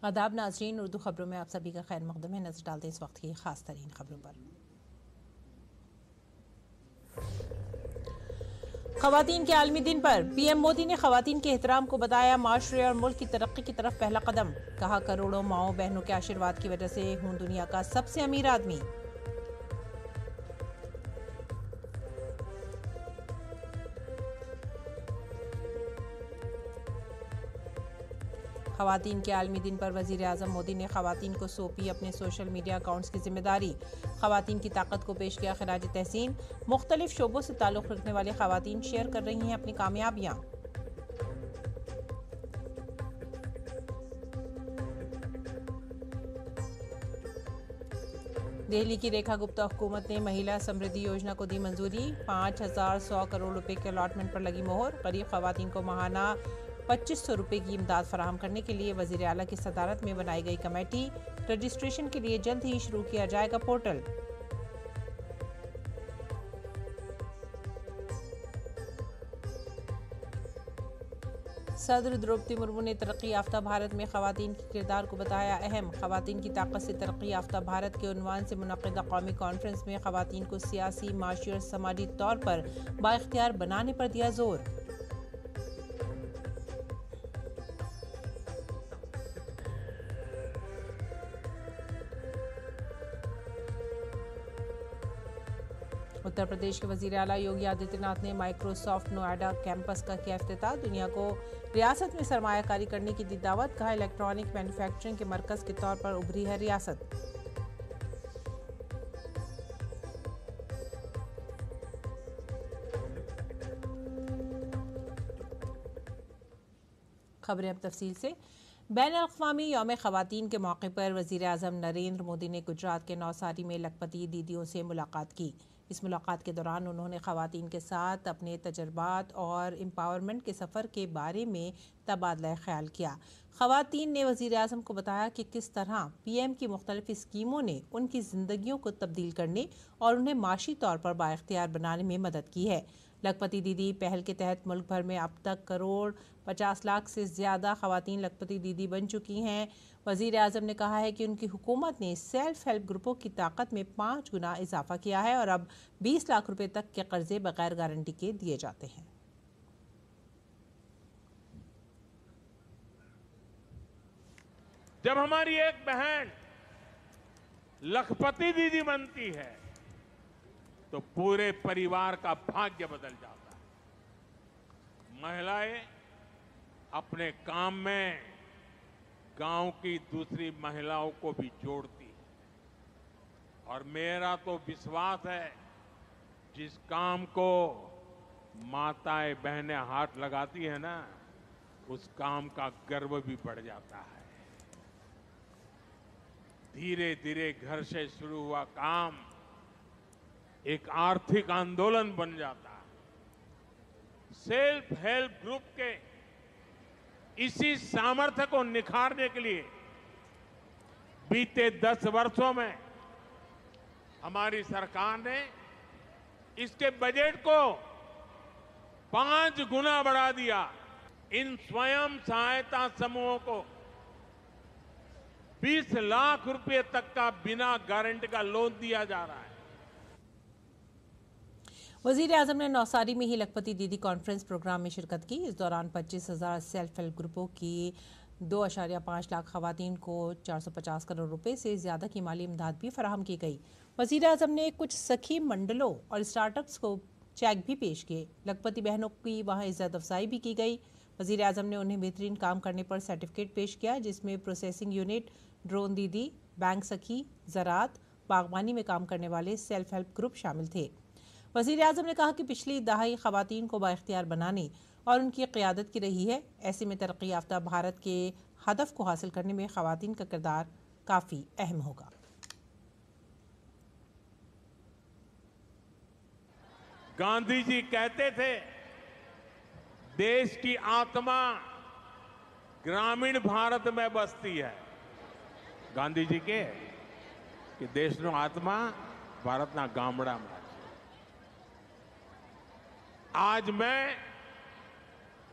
आदाब नाज़रीन, उर्दू खबरों में आप सभी का खैर मकदम है। नजर डालते इस वक्त की खास तरीन खबरों पर। खवातीन के आलमी दिन पर पीएम मोदी ने खवातीन के एहतराम को बताया माशरे और मुल्क की तरक्की की तरफ पहला कदम। कहा, करोड़ों माओं बहनों के आशीर्वाद की वजह से हूं दुनिया का सबसे अमीर आदमी। खवातीन के आलमी दिन पर वजीर आजम मोदी ने खवातीन को सौंपी अपने सोशल मीडिया अकाउंट्स की जिम्मेदारी। खवातीन की ताकत को पेश किया खराज तहसीन। मुख्तलिफ शोबों से ताल्लुक रखने वाले खवातीन शेयर कर रही हैं अपनी कामयाबियां। दिल्ली की रेखा गुप्ता हुकूमत ने महिला समृद्धि योजना को दी मंजूरी। 5100 करोड़ रुपए के अलॉटमेंट पर लगी मोहर। गरीब खवातीन को माहाना 2500 रुपए की इमदाद फराहम करने के लिए वजीर आला की सदारत में बनाई गई कमेटी। रजिस्ट्रेशन के लिए जल्द ही शुरू किया जाएगा पोर्टल। सदर द्रौपदी मुर्मू ने तरक्की याफ्ता भारत में खवातीन के किरदार को बताया अहम। खवातीन की ताकत से तरक्की याफ्ता भारत के उन्वान से मुनक़िदा कौमी कॉन्फ्रेंस में खवातीन को सियासी, माशी और समाजी तौर पर बाइख्तियार बनाने पर दिया जोर। उत्तर प्रदेश के वजीर आला योगी आदित्यनाथ ने माइक्रोसॉफ्ट नोएडा कैंपस का किया इफ्तिताह। दुनिया को रियासत में सरमायाकारी करने की दी दावत। कहा, इलेक्ट्रॉनिक मैन्युफैक्चरिंग के मरकज के तौर पर उभरी है रियासत। खबरें अब तफसील से। बैन-अल-अक़वामी यौम ख़वातीन के मौके पर वज़ीर आज़म नरेंद्र मोदी ने गुजरात के नवसारी में लखपति दीदियों से मुलाकात की। इस मुलाकात के दौरान उन्होंने ख़वातीन के साथ अपने तजर्बात और एम्पावरमेंट के सफ़र के बारे में तबादला ख्याल किया। ख़वातीन ने वज़ीर आज़म को बताया कि किस तरह पीएम की मुख्तलिफ स्कीमों ने उनकी ज़िंदगियों को तब्दील करने और उन्हें माशी तौर पर बाइख्तियार बनाने में मदद की है। लखपति दीदी पहल के तहत मुल्क भर में अब तक 1,50,00,000 से ज़्यादा ख़वातीन लखपति दीदी बन चुकी हैं। वज़ीर आज़म ने कहा है कि उनकी हुकूमत ने सेल्फ हेल्प ग्रुपों की ताकत में 5 गुना इजाफा किया है और अब 20 लाख रुपए तक के कर्जे बगैर गारंटी के दिए जाते हैं। जब हमारी एक बहन लखपति दीदी बनती है तो पूरे परिवार का भाग्य बदल जाता है। महिलाएं अपने काम में गांव की दूसरी महिलाओं को भी जोड़ती है और मेरा तो विश्वास है जिस काम को माताएं बहनें हाथ लगाती है ना, उस काम का गर्व भी बढ़ जाता है। धीरे धीरे घर से शुरू हुआ काम एक आर्थिक आंदोलन बन जाता है। सेल्फ हेल्प ग्रुप के इसी सामर्थ्य को निखारने के लिए बीते 10 वर्षों में हमारी सरकार ने इसके बजट को 5 गुना बढ़ा दिया। इन स्वयं सहायता समूहों को 20 लाख रुपए तक का बिना गारंटी का लोन दिया जा रहा है। वज़ीर आज़म ने नवसारी में ही लखपति दीदी कॉन्फ्रेंस प्रोग्राम में शिरकत की। इस दौरान 25,000 सेल्फ हेल्प ग्रुपों की 2.5 लाख खवातीन को 450 करोड़ रुपए से ज़्यादा की माली इमदाद भी फराहम की गई। वज़ीर आज़म ने कुछ सखी मंडलों और स्टार्टअप्स को चेक भी पेश किए। लखपति बहनों की वहाँ इज्जत अफजाई भी की गई। वज़ीर आज़म ने उन्हें बेहतरीन काम करने पर सर्टिफिकेट पेश किया, जिसमें प्रोसेसिंग यूनिट, ड्रोन दीदी, बैंक सखी, ज़राअत, बागवानी में काम करने वाले सेल्फ हेल्प ग्रुप शामिल थे। वज़ीर आज़म ने कहा कि पिछली दहाई ख़वातीन को बाइख्तियार बनाने और उनकी क़यादत की रही है। ऐसे में तरक्की याफ्ता भारत के हदफ को हासिल करने में ख़वातीन का किरदार काफ़ी अहम होगा। गांधी जी कहते थे, देश की आत्मा ग्रामीण भारत में बसती है। गांधी जी के कि देशनो आत्मा भारतना गामडामां છે। आज मैं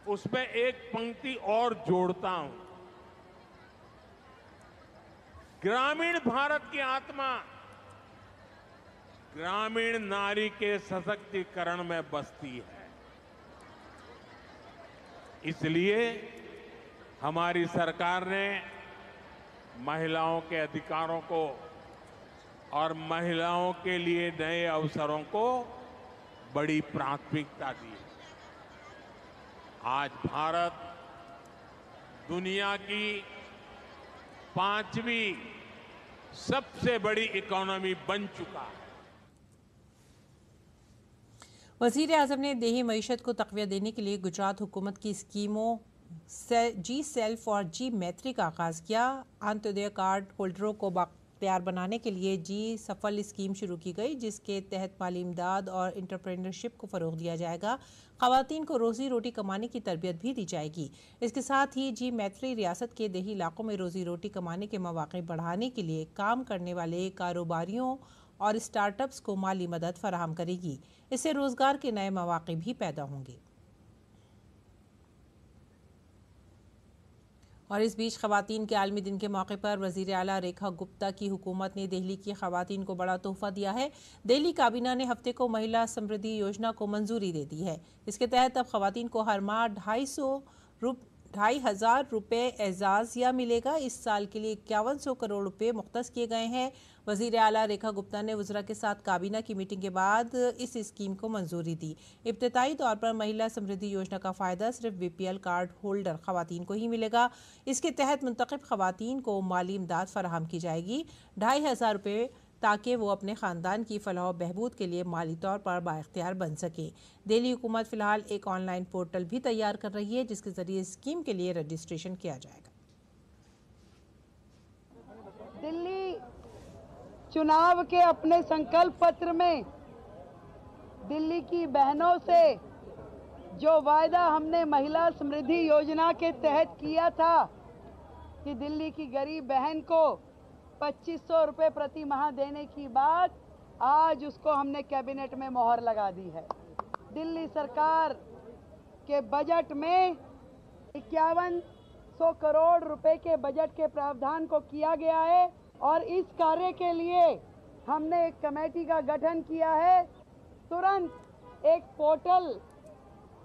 उसमें एक पंक्ति और जोड़ता हूं। ग्रामीण भारत की आत्मा ग्रामीण नारी के सशक्तिकरण में बसती है। इसलिए हमारी सरकार ने महिलाओं के अधिकारों को और महिलाओं के लिए नए अवसरों को बड़ी प्राथमिकता दी है। आज भारत दुनिया की 5वीं सबसे बड़ी इकोनॉमी बन चुका है। वजीर आजम ने देही मईशत को तक़वियत देने के लिए गुजरात हुकूमत की स्कीमों जी सेल्फ और जी मैत्री का आगाज़ किया। अंत्योदय कार्ड होल्डरों को बाख्तियार बनाने के लिए जी सफल स्कीम शुरू की गई, जिसके तहत माली इमदाद और इंटरप्रेन्योरशिप को फ़रोग़ दिया जाएगा। ख़वातीन को रोज़ी रोटी कमाने की तरबियत भी दी जाएगी। इसके साथ ही जी मैत्री रियासत के देही इलाकों में रोज़ी रोटी कमाने के मौक़े बढ़ाने के लिए काम करने वाले कारोबारियों और स्टार्टअप्स को माली मदद फराहम करेगी। इससे रोज़गार के नए मौक़े भी पैदा होंगे। और इस बीच ख़वातीन के आलमी दिन के मौके पर वज़ीर आला रेखा गुप्ता की हुकूमत ने दिल्ली की ख़वातीन को बड़ा तोहफ़ा दिया है। दिल्ली काबीना ने हफ्ते को महिला समृद्धि योजना को मंजूरी दे दी है। इसके तहत अब ख़वातीन को हर माह 2,500 रुपये एजाज़िया मिलेगा। इस साल के लिए 5100 करोड़ रुपये मुख्तस किए गए हैं। वज़ीर आला रेखा गुप्ता ने वज़रा के साथ काबीना की मीटिंग के बाद इस स्कीम को मंजूरी दी। इब्तिदाई तौर पर महिला समृद्धि योजना का फ़ायदा सिर्फ BPL कार्ड होल्डर ख़वातीन को ही मिलेगा। इसके तहत मुंतखब ख़वातीन को माली इमदाद फराहम की जाएगी 2,500 रुपये, ताकि वो अपने ख़ानदान की फलाह बहबूद के लिए माली तौर पर बाइख्तियार बन सके। दिल्ली हुकूमत फ़िलहाल एक ऑनलाइन पोर्टल भी तैयार कर रही है, जिसके ज़रिए स्कीम के लिए रजिस्ट्रेशन किया जाएगा। दिल्ली चुनाव के अपने संकल्प पत्र में दिल्ली की बहनों से जो वायदा हमने महिला समृद्धि योजना के तहत किया था कि दिल्ली की गरीब बहन को 2500 रुपये प्रति माह देने की बात, आज उसको हमने कैबिनेट में मोहर लगा दी है। दिल्ली सरकार के बजट में 5100 करोड़ रुपए के बजट के प्रावधान को किया गया है और इस कार्य के लिए हमने एक कमेटी का गठन किया है। तुरंत एक पोर्टल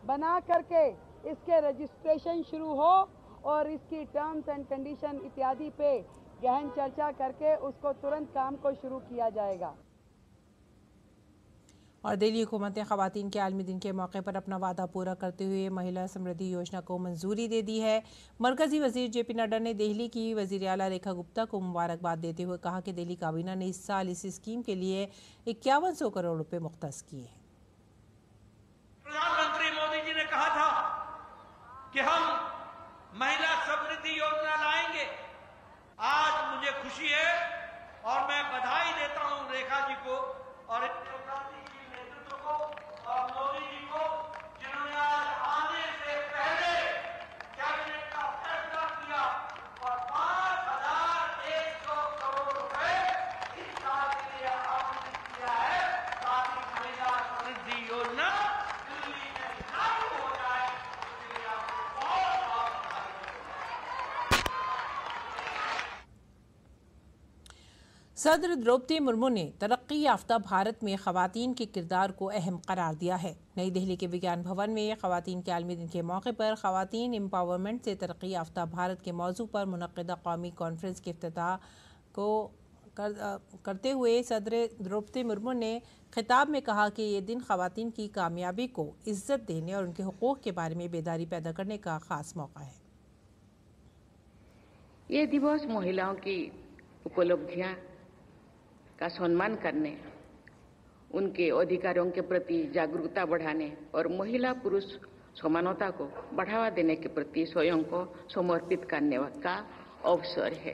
बना करके इसके रजिस्ट्रेशन शुरू हो और इसकी टर्म्स एंड कंडीशन इत्यादि पे गहन चर्चा करके उसको तुरंत काम को शुरू किया जाएगा। और दिल्ली हुकूमत ने ख़वातीन के आलमी दिन के मौके पर अपना वादा पूरा करते हुए महिला समृद्धि योजना को मंजूरी दे दी है। मरकज़ी वज़ीर JP नड्डा ने दिल्ली की वज़ीर आला रेखा गुप्ता को मुबारकबाद देते हुए कहा कि दिल्ली काबीना ने इस साल इस स्कीम के लिए 5100 करोड़ रुपए मुख्तस किए हैं। प्रधानमंत्री मोदी जी ने कहा था कि हम महिला समृद्धि योजना लाएंगे। आज मुझे खुशी है और मैं बधाई देता हूं रेखा जी को और नेतृत्व को और मोदी जी को, जिन्होंने आज आने से पहले कैबिनेट का फैसला किया और 5100 करोड़ रुपए इस साल के लिए आवंटित किया है, ताकि महिला समृद्धि योजना दिल्ली में लागू हो जाए। इसके लिए आपको बहुत बहुत सदर द्रौपदी मुर्मू ने तरक्की याफ्ता भारत में ख़वातीन के किरदार को अहम करार दिया है। नई दिल्ली के विज्ञान भवन में ख़वातीन के आलमी दिन के मौके पर ख़वातीन एम्पावरमेंट से तरक्की याफ्ता भारत के मौजू पर मुनक़्क़िदा कौमी कॉन्फ्रेंस के इफ्तिताह को करते हुए सदर द्रौपदी मुर्मू ने खिताब में कहा कि ये दिन ख़वातीन की कामयाबी को इज़्ज़त देने और उनके हुकूक़ के बारे में बेदारी पैदा करने का ख़ास मौका है। ये दिवस महिलाओं की उपलब्धियां का सम्मान करने, उनके अधिकारों के प्रति जागरूकता बढ़ाने और महिला पुरुष समानता को बढ़ावा देने के प्रति स्वयं को समर्पित करने का अवसर है।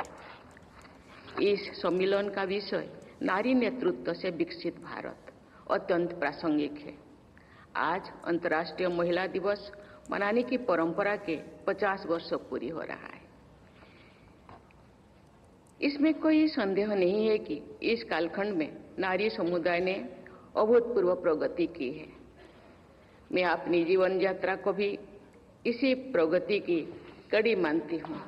इस सम्मेलन का विषय नारी नेतृत्व से विकसित भारत अत्यंत प्रासंगिक है। आज अंतर्राष्ट्रीय महिला दिवस मनाने की परंपरा के 50 वर्ष पूरी हो रहा है। इसमें कोई संदेह नहीं है कि इस कालखंड में नारी समुदाय ने अभूतपूर्व प्रगति की है। मैं अपनी जीवन यात्रा को भी इसी प्रगति की कड़ी मानती हूँ।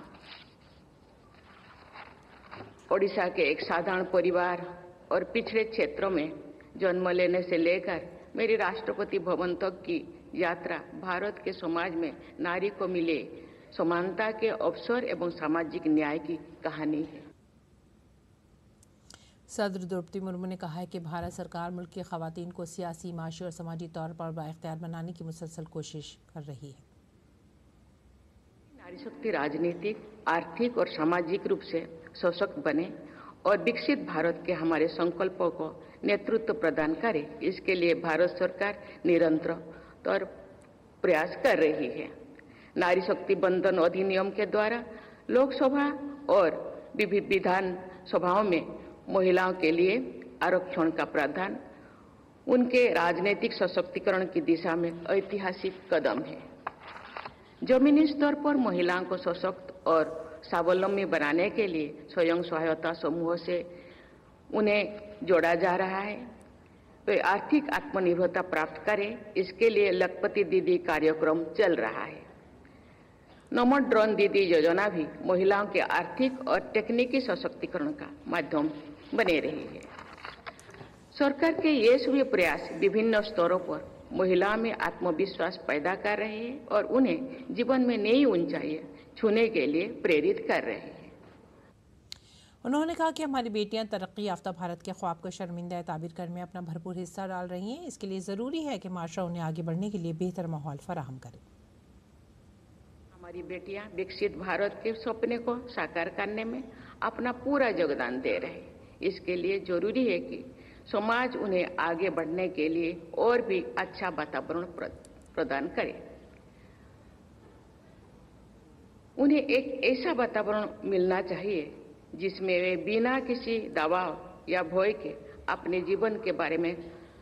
ओडिशा के एक साधारण परिवार और पिछड़े क्षेत्रों में जन्म लेने से लेकर मेरी राष्ट्रपति भवन तक की यात्रा भारत के समाज में नारी को मिले समानता के अवसर एवं सामाजिक न्याय की कहानी है। सदर द्रौपदी मुर्मू ने कहा है कि भारत सरकार मुल्क की खवातीन को सियासी, माशी और समाजी तौर पर बाइख्तियार बनाने की मुसलसल कोशिश कर रही है। नारी शक्ति राजनीतिक, आर्थिक और सामाजिक रूप से सशक्त बने और विकसित भारत के हमारे संकल्पों को नेतृत्व प्रदान करे, इसके लिए भारत सरकार निरंतर प्रयास कर रही है। नारी शक्ति बंधन अधिनियम के द्वारा लोकसभा और विभिन्न विधान सभाओं में महिलाओं के लिए आरक्षण का प्रावधान उनके राजनीतिक सशक्तिकरण की दिशा में ऐतिहासिक कदम है। जमीनी स्तर पर महिलाओं को सशक्त और स्वावलंबी बनाने के लिए स्वयं सहायता समूह से उन्हें जोड़ा जा रहा है। वे आर्थिक आत्मनिर्भरता प्राप्त करें, इसके लिए लखपति दीदी कार्यक्रम चल रहा है। नमो ड्रोन दीदी योजना भी महिलाओं के आर्थिक और तकनीकी सशक्तिकरण का माध्यम बने रही है। सरकार के ये सभी प्रयास विभिन्न स्तरों पर महिलाओं में आत्मविश्वास पैदा कर रहे हैं और उन्हें जीवन में नई ऊंचाइयां छूने के लिए प्रेरित कर रहे हैं। उन्होंने कहा कि हमारी बेटियां तरक्की याफ्ता भारत के ख्वाब को शर्मिंदा ताबीर करने में अपना भरपूर हिस्सा डाल रही हैं। इसके लिए ज़रूरी है कि माशरा उन्हें आगे बढ़ने के लिए बेहतर माहौल फराहम करे। हमारी बेटियां विकसित भारत के सपने को साकार करने में अपना पूरा योगदान दे रहे हैं। इसके लिए जरूरी है कि समाज उन्हें आगे बढ़ने के लिए और भी अच्छा वातावरण प्रदान करे। उन्हें एक ऐसा वातावरण मिलना चाहिए जिसमें वे बिना किसी दबाव या भय के अपने जीवन के बारे में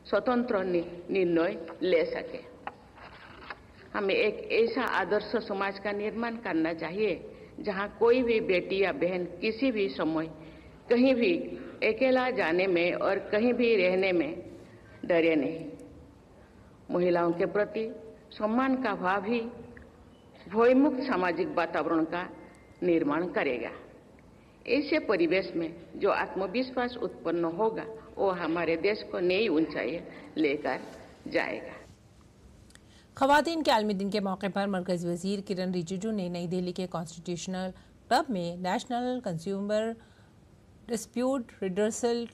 स्वतंत्र निर्णय ले सके। हमें एक ऐसा आदर्श समाज का निर्माण करना चाहिए जहां कोई भी बेटी या बहन किसी भी समय कहीं भी अकेला जाने में और कहीं भी रहने में डरे नहीं। महिलाओं के प्रति सम्मान का भाव ही भयमुक्त सामाजिक वातावरण का निर्माण करेगा। ऐसे परिवेश में जो आत्मविश्वास उत्पन्न होगा वो हमारे देश को नई ऊंचाई लेकर जाएगा। खवातीन के आलमी दिन के मौके पर मरकज़ी वज़ीर किरण रिजिजू ने नई दिल्ली के कॉन्स्टिट्यूशनल क्लब में नेशनल कंज्यूमर डिस्प्यूट रिडर्सल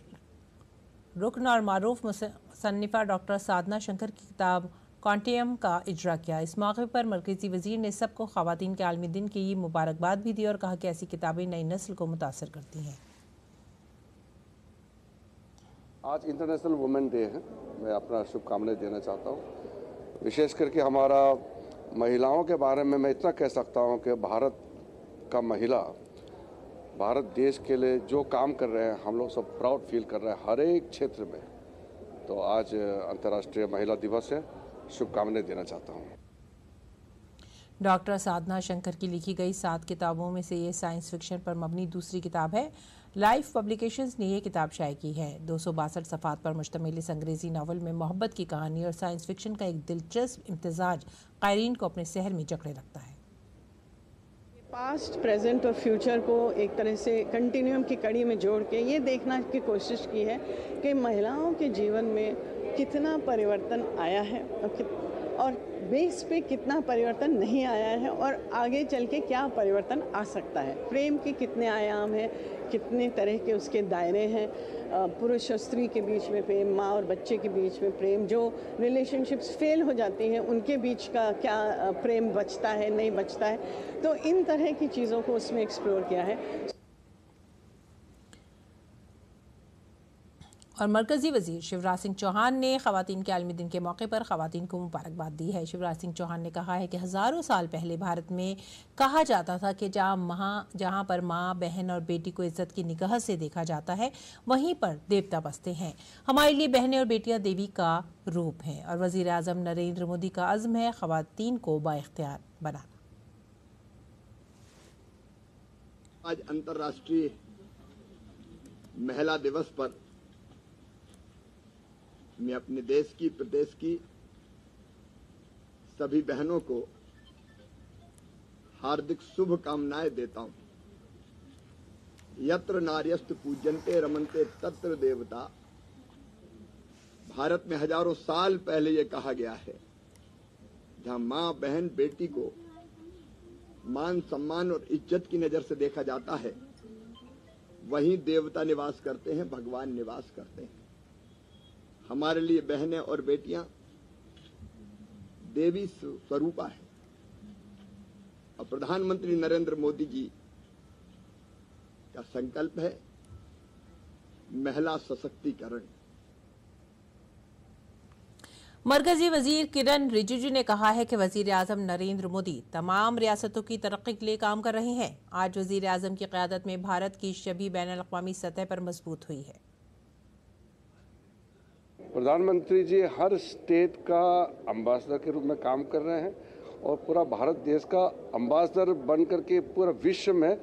रुकन और मारूफ मुसन्निफ़ा डॉक्टर साधना शंकर की किताब क्वांटियम का इजरा किया। इस मौके पर मरकज़ी वज़ीर ने सबको खवातीन के आलमी दिन की मुबारकबाद भी दी और कहा कि ऐसी किताबें नई नस्ल को मुतासर करती हैं। आज इंटरनेशनल वुमेन डे है। मैं अपना शुभकामनाएं देना चाहता हूँ। विशेष करके हमारा महिलाओं के बारे में मैं इतना कह सकता हूँ कि भारत का महिला भारत देश के लिए जो काम कर रहे हैं हम लोग सब प्राउड फील कर रहे हैं हर एक क्षेत्र में। तो आज अंतर्राष्ट्रीय महिला दिवस है, शुभकामनाएं देना चाहता हूँ। डॉक्टर साधना शंकर की लिखी गई 7 किताबों में से ये साइंस फिक्शन पर मबनी दूसरी किताब है। लाइफ पब्लिकेशंस ने यह किताब शाये की है। 262 सफ़ात पर मुश्तमिल इस अंग्रेजी नावल में मोहब्बत की कहानी और साइंस फिक्शन का एक दिलचस्प इम्तिजाज क़ारीन को अपने शहर में जकड़े रखता है। पास्ट, प्रेजेंट और फ्यूचर को एक तरह से कंटिन्यूम की कड़ी में जोड़ के ये देखना की कोशिश की है कि महिलाओं के जीवन में कितना परिवर्तन आया है और बेस पे कितना परिवर्तन नहीं आया है और आगे चल के क्या परिवर्तन आ सकता है। प्रेम के कितने आयाम हैं, कितने तरह के उसके दायरे हैं, पुरुष और स्त्री के बीच में प्रेम, माँ और बच्चे के बीच में प्रेम, जो रिलेशनशिप्स फेल हो जाती हैं उनके बीच का क्या प्रेम बचता है नहीं बचता है। तो इन तरह की चीज़ों को उसमें एक्सप्लोर किया है। और मरकज़ी वज़ीर शिवराज सिंह चौहान ने ख़वातीन के आलमी दिन के मौके पर ख़वातीन को मुबारकबाद दी है। शिवराज सिंह चौहान ने कहा है कि हज़ारों साल पहले भारत में कहा जाता था कि जहाँ पर माँ, बहन और बेटी को इज़्ज़त की निगाह से देखा जाता है वहीं पर देवता बसते हैं। हमारे लिए बहनें और बेटियाँ देवी का रूप हैं और वज़ीर आज़म नरेंद्र मोदी का अज़्म है ख़वातीन को बाइख्तियार बनाना। आज अंतर्राष्ट्रीय महिला दिवस पर मैं अपने देश की, प्रदेश की सभी बहनों को हार्दिक शुभकामनाएं देता हूं। यत्र नार्यस्तु पूज्यन्ते रमन्ते तत्र देवता। भारत में हजारों साल पहले ये कहा गया है, जहां माँ बहन बेटी को मान सम्मान और इज्जत की नजर से देखा जाता है, वहीं देवता निवास करते हैं, भगवान निवास करते हैं। हमारे लिए बहनें और बेटियां देवी स्वरूपा है। और प्रधानमंत्री नरेंद्र मोदी जी का संकल्प है महिला सशक्तिकरण। मरकजी वजीर किरण रिजिजू ने कहा है कि वजीर आजम नरेंद्र मोदी तमाम रियासतों की तरक्की के लिए काम कर रहे हैं। आज वजीर आजम की क़यादत में भारत की छवि बैनुल-अक़वामी सतह पर मजबूत हुई है। प्रधानमंत्री जी हर स्टेट का एम्बेसडर के रूप में काम कर रहे हैं और पूरा भारत देश का एम्बेसडर बन करके पूरा विश्व में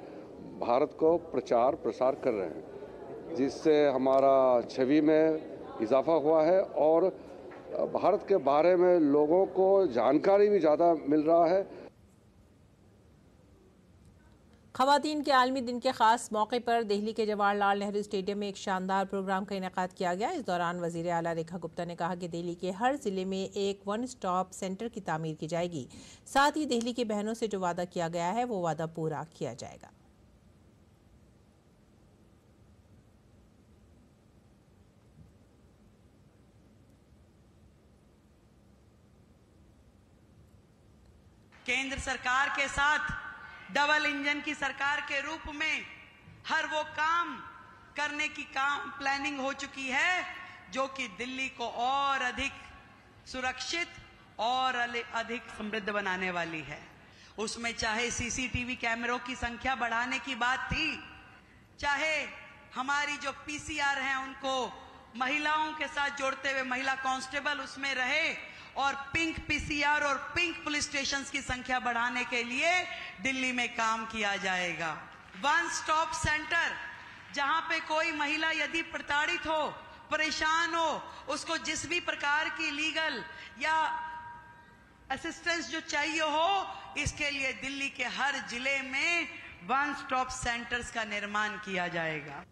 भारत को प्रचार प्रसार कर रहे हैं, जिससे हमारा छवि में इजाफा हुआ है और भारत के बारे में लोगों को जानकारी भी ज़्यादा मिल रहा है। ख़वातीन के आलमी दिन के खास मौके पर दिल्ली के जवाहरलाल नेहरू स्टेडियम में एक शानदार प्रोग्राम का इनेकाद किया गया। इस दौरान वज़ीर आला रेखा गुप्ता ने कहा कि दिल्ली के हर ज़िले में एक वन स्टॉप सेंटर की तामीर की जाएगी। साथ ही दिल्ली की बहनों से जो वादा किया गया है वो वादा पूरा किया जाएगा। केंद्र सरकार के साथ डबल इंजन की सरकार के रूप में हर वो काम करने की प्लानिंग हो चुकी है जो कि दिल्ली को और अधिक सुरक्षित और अधिक समृद्ध बनाने वाली है। उसमें चाहे सीसीटीवी कैमरों की संख्या बढ़ाने की बात थी, चाहे हमारी जो पीसीआर हैं उनको महिलाओं के साथ जोड़ते हुए महिला कांस्टेबल उसमें रहे, और पिंक पीसीआर और पिंक पुलिस स्टेशंस की संख्या बढ़ाने के लिए दिल्ली में काम किया जाएगा। वन स्टॉप सेंटर, जहां पे कोई महिला यदि प्रताड़ित हो, परेशान हो, उसको जिस भी प्रकार की लीगल या असिस्टेंस जो चाहिए हो, इसके लिए दिल्ली के हर जिले में वन स्टॉप सेंटर्स का निर्माण किया जाएगा।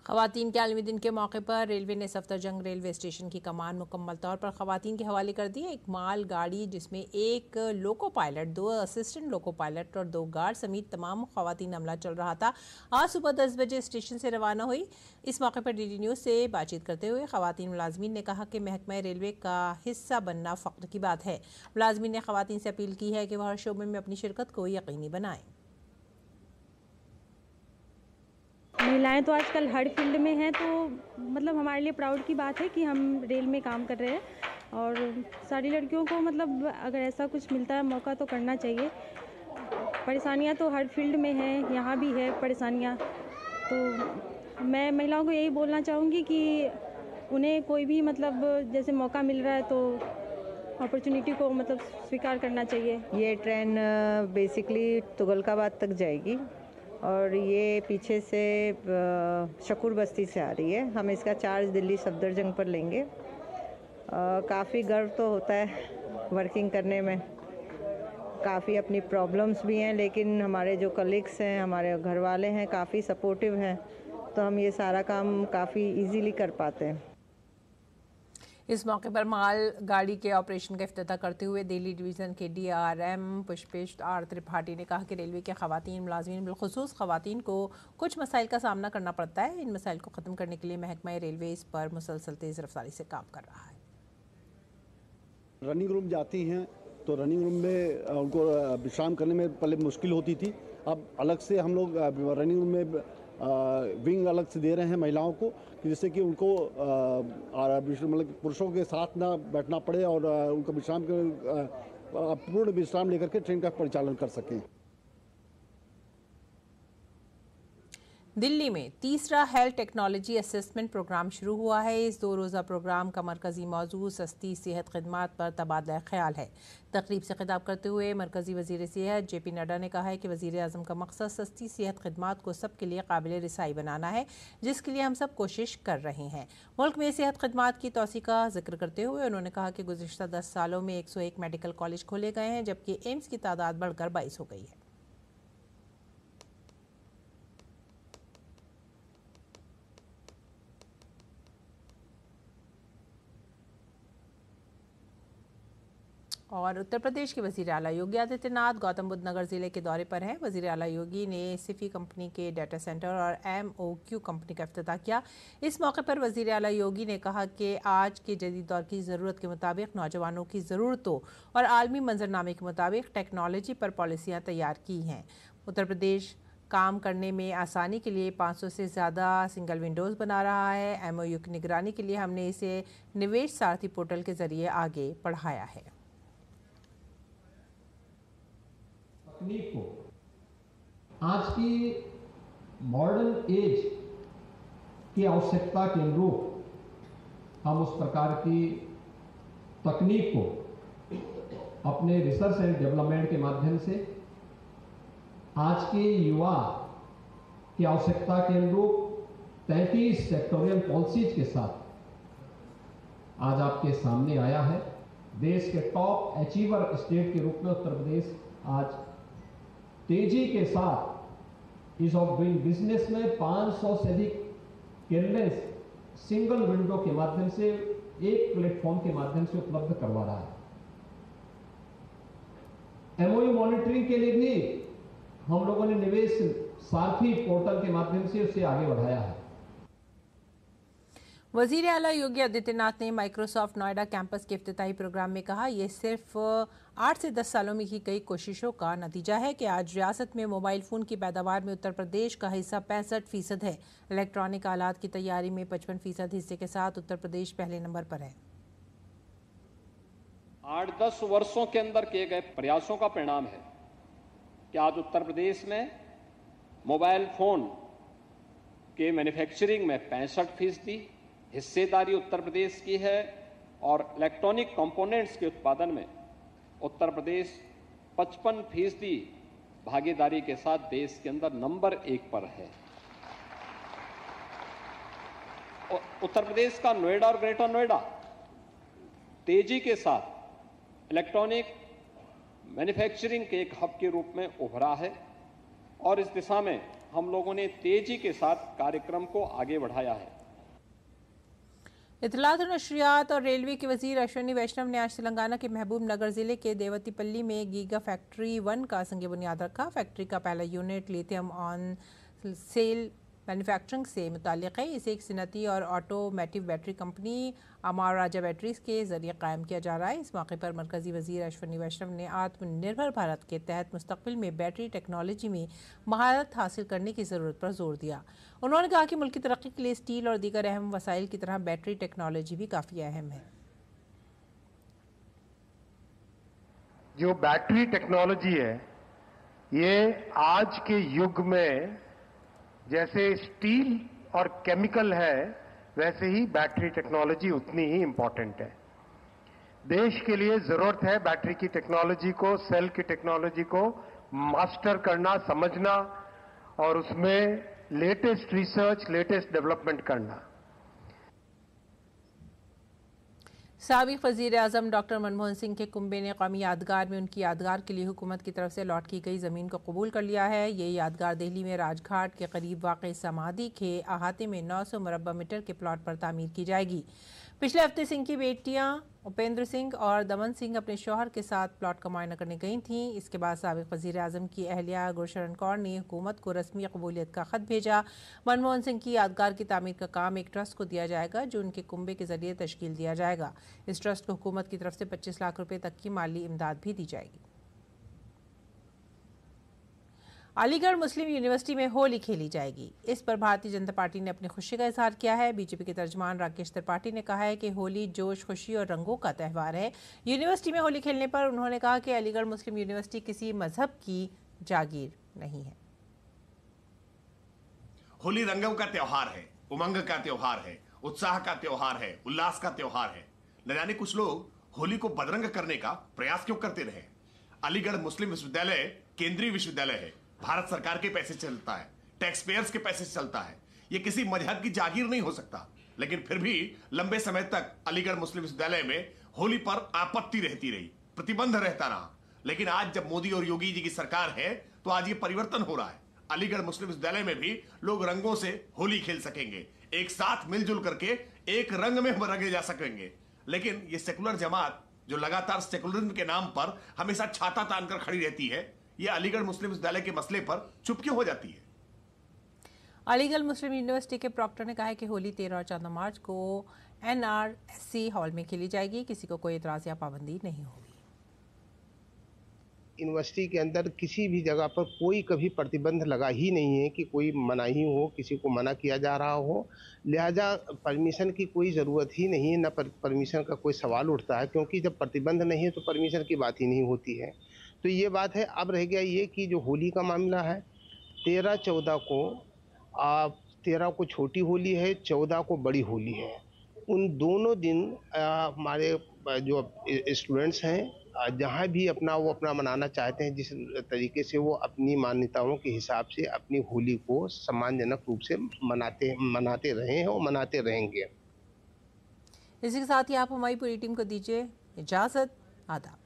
ख़वातीन के आलमी दिन के मौके पर रेलवे ने सफदरजंग रेलवे स्टेशन की कमान मुकम्मल तौर पर ख़वातीन के हवाले कर दी। एक माल गाड़ी जिसमें एक loco pilot, 2 assistant loco pilot और 2 गार्ड समेत तमाम ख़वातीन अमला चल रहा था, आज सुबह 10 बजे स्टेशन से रवाना हुई। इस मौके पर डीडी न्यूज़ से बातचीत करते हुए ख़वातीन मुलाजमीन ने कहा कि महकमा रेलवे का हिस्सा बनना फ़ख्र की बात है। मुलाजमीन ने ख़वातीन से अपील की है कि वह हर शोबे में अपनी शिरकत को यकीनी बनाएं। महिलाएं तो आजकल हर फील्ड में हैं, तो मतलब हमारे लिए प्राउड की बात है कि हम रेल में काम कर रहे हैं। और सारी लड़कियों को मतलब अगर ऐसा कुछ मिलता है मौका तो करना चाहिए। परेशानियां तो हर फील्ड में हैं, यहाँ भी है परेशानियां। तो मैं महिलाओं को यही बोलना चाहूँगी कि उन्हें कोई भी मतलब जैसे मौका मिल रहा है तो अपॉर्चुनिटी को मतलब स्वीकार करना चाहिए। ये ट्रेन बेसिकली तुगलकाबाद तक जाएगी और ये पीछे से शकूर बस्ती से आ रही है। हम इसका चार्ज दिल्ली सफदरजंग पर लेंगे। काफ़ी गर्व तो होता है वर्किंग करने में, काफ़ी अपनी प्रॉब्लम्स भी हैं, लेकिन हमारे जो कलीग्स हैं, हमारे घर वाले हैं, काफ़ी सपोर्टिव हैं, तो हम ये सारा काम काफ़ी इजीली कर पाते हैं। इस मौके पर माल गाड़ी के ऑपरेशन का इफ्तिताह करते हुए दिल्ली डिवीज़न के DRM पुष्पेश आर त्रिपाठी ने कहा कि रेलवे के ख़वातीन मुलाज़मीन बिलखुसूस ख़वातीन को कुछ मसाइल का सामना करना पड़ता है। इन मसाइल को ख़त्म करने के लिए महकमा रेलवे इस पर मुसलसल तेज़ रफ्तारी से काम कर रहा है। रनिंग रूम जाती हैं तो रनिंग रूम में उनको विश्राम करने में पहले मुश्किल होती थी, अब अलग से हम लोग रनिंग रूम में विंग अलग से दे रहे हैं महिलाओं को, जिससे कि उनको मतलब पुरुषों के साथ ना बैठना पड़े और उनको विश्राम पूर्ण विश्राम लेकर के ट्रेन का परिचालन कर सकें। दिल्ली में तीसरा हेल्थ टेक्नोलॉजी असेसमेंट प्रोग्राम शुरू हुआ है। इस 2 रोज़ा प्रोग्राम का मरकजी मौजू सस्ती सेहत खदमात पर तबादला ख्याल है। तकरीब से खिताब करते हुए मरकजी वज़ीर सेहत JP नड्डा ने कहा है कि वज़ीर आज़म का मकसद सस्ती सेहत खदमात को सब के लिए काबिल रिसाई बनाना है, जिसके लिए हम सब कोशिश कर रहे हैं। मुल्क में सेहत खदमात की तोसी का जिक्र करते हुए उन्होंने कहा कि गुज़िश्ता 10 सालों में 101 मेडिकल कॉलेज खोले गए हैं, जबकि एम्स की तादाद बढ़कर 22 हो गई है। और उत्तर प्रदेश के वज़ीर आला योगी आदित्यनाथ गौतम बुद्ध नगर जिले के दौरे पर हैं। वज़ीर आला योगी ने सिफी कंपनी के डाटा सेंटर और MOQ कंपनी का इफ्तिताह किया। इस मौके पर वज़ीर आला योगी ने कहा कि आज के जदीद दौर की ज़रूरत के मुताबिक नौजवानों की ज़रूरतों और आलमी मंजरनामे के मुताबिक टेक्नोलॉजी पर पॉलिसियाँ तैयार की हैं। उत्तर प्रदेश काम करने में आसानी के लिए 500 से ज़्यादा सिंगल विंडोज़ बना रहा है। MOU की निगरानी के लिए हमने इसे निवेश सारथी पोर्टल के ज़रिए आगे बढ़ाया है। तकनीक को आज की मॉडर्न एज की आवश्यकता के अनुरूप हम उस प्रकार की तकनीक को अपने रिसर्च एंड डेवलपमेंट के माध्यम से आज के युवा की आवश्यकता के अनुरूप 33 सेक्टोरियल पॉलिसीज के साथ आज आपके सामने आया है। देश के टॉप अचीवर स्टेट के रूप में उत्तर प्रदेश आज तेजी के साथ इज ऑफ डूइंग बिजनेस में 500 से अधिक केयरलेस सिंगल विंडो के माध्यम से एक प्लेटफॉर्म के माध्यम से उपलब्ध करवा रहा है। MOU मॉनिटरिंग के लिए भी हम लोगों ने निवेश सारथी पोर्टल के माध्यम से उसे आगे बढ़ाया है। वज़ीर आला योगी आदित्यनाथ ने माइक्रोसॉफ्ट नोएडा कैंपस के इफ्तिताही प्रोग्राम में कहा, यह सिर्फ 8 से 10 सालों में की गई कोशिशों का नतीजा है कि आज रियासत में मोबाइल फ़ोन की पैदावार में उत्तर प्रदेश का हिस्सा 65% है। इलेक्ट्रॉनिक आलात की तैयारी में 55% हिस्से के साथ उत्तर प्रदेश पहले नंबर पर है। 8-10 वर्षों के अंदर किए गए प्रयासों का परिणाम है कि आज उत्तर प्रदेश में मोबाइल फोन के मैन्युफैक्चरिंग में 65% हिस्सेदारी उत्तर प्रदेश की है और इलेक्ट्रॉनिक कंपोनेंट्स के उत्पादन में उत्तर प्रदेश 55% भागीदारी के साथ देश के अंदर नंबर 1 पर है। उत्तर प्रदेश का नोएडा और ग्रेटर नोएडा तेजी के साथ इलेक्ट्रॉनिक मैन्युफैक्चरिंग के एक हब के रूप में उभरा है और इस दिशा में हम लोगों ने तेजी के साथ कार्यक्रम को आगे बढ़ाया है। इत्तलात और नशरियात और रेलवे के वजीर अश्विनी वैष्णव ने आज तेलंगाना के महबूब नगर जिले के देवतीपल्ली में गीगा फैक्ट्री 1 का संग बुनियाद रखा। फैक्ट्री का पहला unit lithium on sale manufacturing से मुताल्लिक़ है। इसे एक सनती और ऑटोमेटिव बैटरी कंपनी अमार राजा बैटरीज के जरिए कायम किया जा रहा है। इस मौके पर मरकजी वजीर अश्विनी वैष्णव ने आत्मनिर्भर भारत के तहत मुस्तकबिल में बैटरी टेक्नोलॉजी में महारत हासिल करने की ज़रूरत पर जोर दिया। उन्होंने कहा कि मुल्क की तरक्की के लिए स्टील और दीगर अहम वसाइल की तरह बैटरी टेक्नोलॉजी भी काफ़ी अहम है। जो बैटरी टेक्नोलॉजी है ये आज के युग में जैसे स्टील और केमिकल है वैसे ही बैटरी टेक्नोलॉजी उतनी ही इंपॉर्टेंट है। देश के लिए जरूरत है बैटरी की टेक्नोलॉजी को, सेल की टेक्नोलॉजी को मास्टर करना, समझना और उसमें लेटेस्ट रिसर्च, लेटेस्ट डेवलपमेंट करना। साबिक वज़ीर आज़म डॉक्टर मनमोहन सिंह के कुंबे ने कौमी यादगार में उनकी यादगार के लिए हुकूमत की तरफ से अलॉट की गई ज़मीन को कबूल कर लिया है। ये यादगार दिल्ली में राजघाट के करीब वाक़ समाधि के अहाते में 900 मुरब्बा मीटर के प्लॉट पर तामीर की जाएगी। पिछले हफ्ते सिंह की बेटियां उपेंद्र सिंह और दमन सिंह अपने शौहर के साथ प्लॉट का मुआयना करने गई थीं। इसके बाद साबिक वज़ीर आज़म की अहलिया गुरशरण कौर ने हुकूमत को रस्मी कबूलियत का ख़त भेजा। मनमोहन सिंह की यादगार की तामीर का काम एक ट्रस्ट को दिया जाएगा जो उनके कुंबे के ज़रिए तश्कील दिया जाएगा। इस ट्रस्ट को हुकूमत की तरफ से 25 लाख रुपये तक की माली इमदाद भी दी जाएगी। अलीगढ़ मुस्लिम यूनिवर्सिटी में होली खेली जाएगी। इस पर भारतीय जनता पार्टी ने अपनी खुशी का इजहार किया है। बीजेपी के तर्जमान राकेश त्रिपाठी ने कहा है कि होली जोश, खुशी और रंगों का त्यौहार है। यूनिवर्सिटी में होली खेलने पर उन्होंने कहा कि अलीगढ़ मुस्लिम यूनिवर्सिटी किसी मजहब की जागीर नहीं है। होली रंगों का त्यौहार है, उमंग का त्यौहार है, उत्साह का त्यौहार है, उल्लास का त्यौहार है। न जाने कुछ लोग होली को बदरंग करने का प्रयास क्यों करते रहे। अलीगढ़ मुस्लिम विश्वविद्यालय केंद्रीय विश्वविद्यालय है, भारत सरकार के पैसे चलता है, टैक्स पेयर्स के पैसे से चलता है। यह किसी मजहब की जागीर नहीं हो सकता। लेकिन फिर भी लंबे समय तक अलीगढ़ मुस्लिम विश्वविद्यालय में होली पर आपत्ति रहती रही, प्रतिबंध रहता रहा। लेकिन आज जब मोदी और योगी जी की सरकार है तो आज ये परिवर्तन हो रहा है। अलीगढ़ मुस्लिम विश्वविद्यालय में भी लोग रंगों से होली खेल सकेंगे, एक साथ मिलजुल करके एक रंग में रंगे जा सकेंगे। लेकिन ये सेकुलर जमात जो लगातार सेकुलरिज्म के नाम पर हमेशा छाता तानकर खड़ी रहती है, यह अलीगढ़ मुस्लिम विश्वविद्यालय के मसले पर चुप क्यों हो जाती है? अलीगढ़ मुस्लिम यूनिवर्सिटी के प्रॉक्टर ने कहा है कि होली 13 और 14 मार्च को NRSC हॉल में खेली जाएगी, किसी को कोई एतराज या पाबंदी नहीं होगी। यूनिवर्सिटी के अंदर किसी भी जगह पर कोई कभी प्रतिबंध लगा ही नहीं है कि कोई मनाही हो, किसी को मना किया जा रहा हो, लिहाजा परमिशन की कोई ज़रूरत ही नहीं है, न परमिशन का कोई सवाल उठता है, क्योंकि जब प्रतिबंध नहीं है तो परमिशन की बात ही नहीं होती है। तो ये बात है। अब रह गया ये कि जो होली का मामला है, 13-14 को 13 को छोटी होली है, 14 को बड़ी होली है। उन दोनों दिन हमारे जो स्टूडेंट्स हैं जहाँ भी वो अपना मनाना चाहते हैं, जिस तरीके से वो अपनी मान्यताओं के हिसाब से अपनी होली को सम्मानजनक रूप से मनाते रहे हैं और मनाते रहेंगे। इसी के साथ ही आप हमारी पूरी टीम को दीजिए इजाज़त। आदाब।